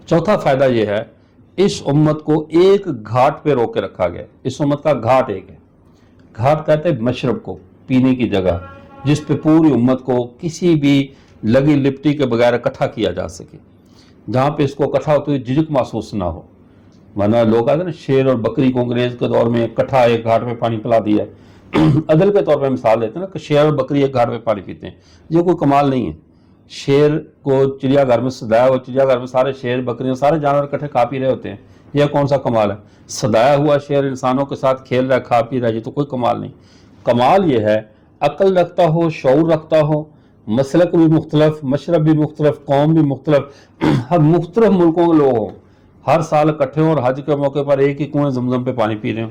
चौथा फ़ायदा ये है, इस उम्मत को एक घाट पे रोक के रखा गया। इस उम्मत का घाट एक है, घाट कहते हैं मशरब को, पीने की जगह, जिस पे पूरी उम्मत को किसी भी लगी लिपटी के बगैर इकट्ठा किया जा सके, जहाँ पे इसको इकट्ठा होते हुए झिझक महसूस ना हो। वरना लोग आते ना, शेर और बकरी को अंग्रेज के दौर में इकट्ठा एक घाट पे पानी पिला दिया। अदल के तौर पे मिसाल देते हैं ना कि शेर और बकरी एक घाट पे पानी पीते हैं, ये कोई कमाल नहीं है। शेर को चिड़ियाघर में सदाया हुआ, चिड़ियाघर में सारे शेर बकरियां सारे जानवर इकट्ठे खा पी रहे होते हैं, यह कौन सा कमाल है? सदाया हुआ शेर इंसानों के साथ खेल रहा है, खा पी रहा है, ये तो कोई कमाल नहीं। कमाल ये है अक्ल रखता हो, शऊर रखता हो, मसलक भी मुख्तलफ, मशरब भी मुख्तलफ, कौम भी मुख्तलफ, हर मुख्तलिफ मुल्कों के लोग हों, हर साल इकट्ठे हों और हज के मौके पर एक ही कुएं ज़मज़म पे पानी पी रहे हों।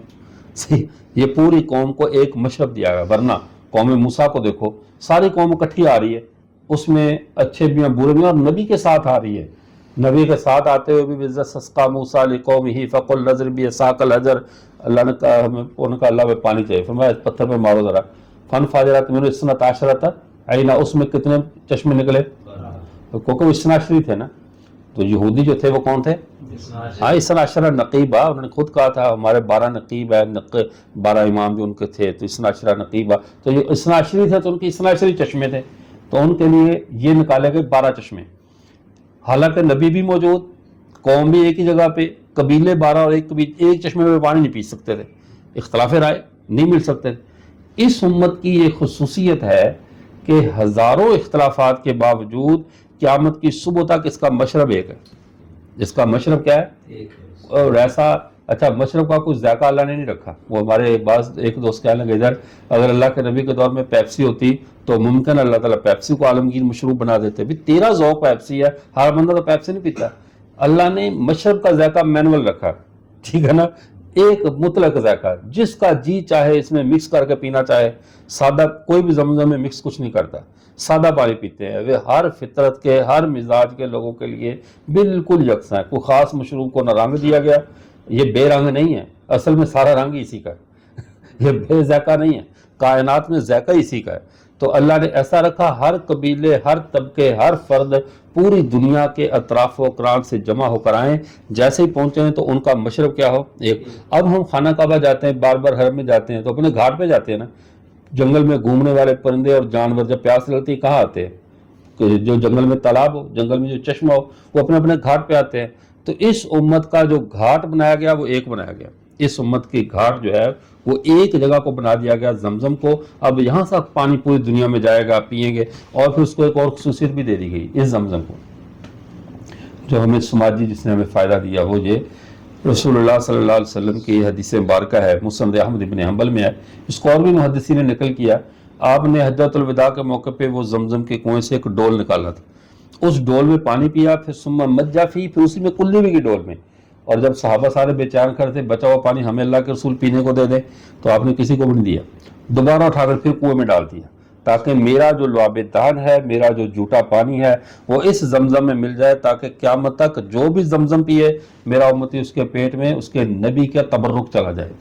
सही, ये पूरी कौम को एक मशरब दिया गया। वरना कौम मूसा को देखो, सारी कौम इकट्ठी आ रही है, उसमें अच्छे भी हैं बुरे भी हैं, और नबी के साथ आ रही है। नबी के साथ आते हुए भी सस्का मूसा लिकौमिही फ़क़ुल नज़र भी साकल हजर, अल्लाह ने कहा हमें, उनका अल्लाह में पानी चाहिए, फरमाया इस पत्थर पे मारो ज़रा, फन फाजरात मिन्हु इस्नता अशरता ऐना, उसमें कितने चश्मे निकले? क्योंकि वो इस्नाशरी थे ना, तो यहूदी जो थे वो कौन थे? हाँ, इस्नाशरा नकीबा, उन्होंने खुद कहा था हमारे 12 नकीब है, 12 इमाम भी उनके थे, तो इस्नाशरा नकीबा, तो ये इस्नाशरी थे तो उनके इस्नाशरी चश्मे थे, तो उनके लिए ये निकाले गए 12 चश्मे। हालांकि नबी भी मौजूद, कौम भी एक ही जगह पे, कबीले 12 और एक चश्मे में पानी नहीं पी सकते थे, इख्तलाफ राय नहीं मिल सकते थे। इस उम्मत की ये खुसूसियत है कि हज़ारों इख्तलाफात के बावजूद क़यामत की सुबह तक इसका मशरब एक है। इसका मशरब क्या है? और ऐसा अच्छा मशरब का कुछ ज़ायका अल्लाह ने नहीं रखा। वो हमारे पास एक दोस्त कहने लगे, इधर अगर अल्लाह के नबी के दौर में पेप्सी होती तो मुमकिन अल्लाह ताला पेप्सी को आलमगीर मशरूब बना देते। भी तेरा ज़ौक़ पेप्सी है, हर बंदा तो पेप्सी नहीं पीता। अल्लाह ने मशरब का ज़ायका मैनुअल रखा, ठीक है ना, एक मुतलक ज़ायका, जिसका जी चाहे इसमें मिक्स करके पीना चाहे। सादा कोई भी ज़मज़म में मिक्स कुछ नहीं करता, सादा पानी पीते हैं। वे हर फितरत के, हर मिजाज के लोगों के लिए बिल्कुल यकसा है। कोई ख़ास मशरूब को न रंग दिया गया, ये बेरंग नहीं है, असल में सारा रंग इसी का है। ये बेज़ायका नहीं है, कायनात में ज़ायका इसी का है। तो अल्लाह ने ऐसा रखा, हर कबीले, हर तबके, हर फर्द पूरी दुनिया के अतराफ व अकरान से जमा होकर आएँ। जैसे ही पहुँचे हैं तो उनका मशरब क्या हो? एक। अब हम खाना काबा जाते हैं, बार बार हरम में जाते हैं, तो अपने घाट पे जाते हैं ना। जंगल में घूमने वाले परिंदे और जानवर जब प्यास लगती है कहाँ आते हैं? जो जंगल में तालाब हो, जंगल में जो चश्मा हो, वो अपने अपने घाट पे आते हैं। तो इस उम्मत का जो घाट बनाया गया वो एक बनाया गया। इस उम्मत की घाट जो है वो एक जगह को बना दिया गया, जमजम को। अब यहाँ से पानी पूरी दुनिया में जाएगा, पिएंगे। और फिर उसको एक और खुसूसियत भी दे दी गई इस जमजम को, जो हमें समाजी, जिसने हमें फ़ायदा दिया। वो ये रसूलुल्लाह सल्लल्लाहु अलैहि वसल्लम की हदीस मुबारक है, मुस्नद अहमद इब्न हंबल में है। इसको और भी मुहद्दिसीन ने नकल किया। आपने हज्जतुल विदा के मौके पे वो जमजम के कुएं से एक डोल निकाला था, उस डोल में पानी पिया, फिर सुम्मा मज्जाफी, फिर उसी में कुल्ली भी की डोल में। और जब सहाबा सारे बेचैन करते, बचा हुआ पानी हमें अल्लाह के रसूल पीने को दे दे, तो आपने किसी को भी नहीं दिया, दोबारा उठाकर फिर कुएं में डाल दिया, ताकि मेरा जो लुआब दान है, मेरा जो जूठा पानी है, वो इस जमजम में मिल जाए, ताकि क़यामत तक जो भी जमजम पिए मेरा उम्मती, उसके पेट में उसके नबी का तबर्रुक चला जाए,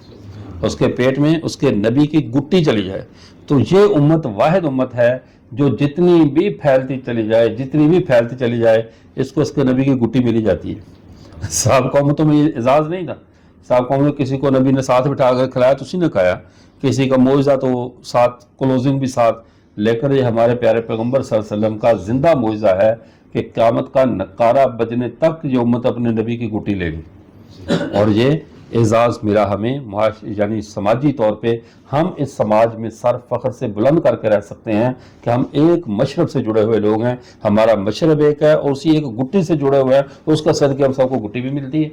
उसके पेट में उसके नबी की गुट्टी चली जाए। तो ये उम्मत वाहिद उम्मत है जो जितनी भी फैलती चली जाए, जितनी भी फैलती चली जाए, इसको इसके नबी की गुट्टी मिली जाती है। साहब कौमतों में ये एजाज़ नहीं था। साहब कौम में किसी को नबी ने साथ बिठा कर खिलाया तो उसी ने खाया, किसी का मोइज़ा तो साथ, क्लोजिंग भी साथ। लेकर ये हमारे प्यारे पैगम्बर सल्लल्लाहु अलैहि वसल्लम का जिंदा मोइज़ा है कि क़यामत का नकारा बजने तक ये उम्मत अपने नबी की गुटी लेगी। और ये एजाज़ मेरा हमें यानी समाजी तौर पे हम इस समाज में सर फ़ख्र से बुलंद करके रह सकते हैं कि हम एक मशरब से जुड़े हुए लोग हैं। हमारा मशरब एक है और उसी एक गुट्टी से जुड़े हुए हैं, उसका सदक़े हम सबको गुट्टी भी मिलती है।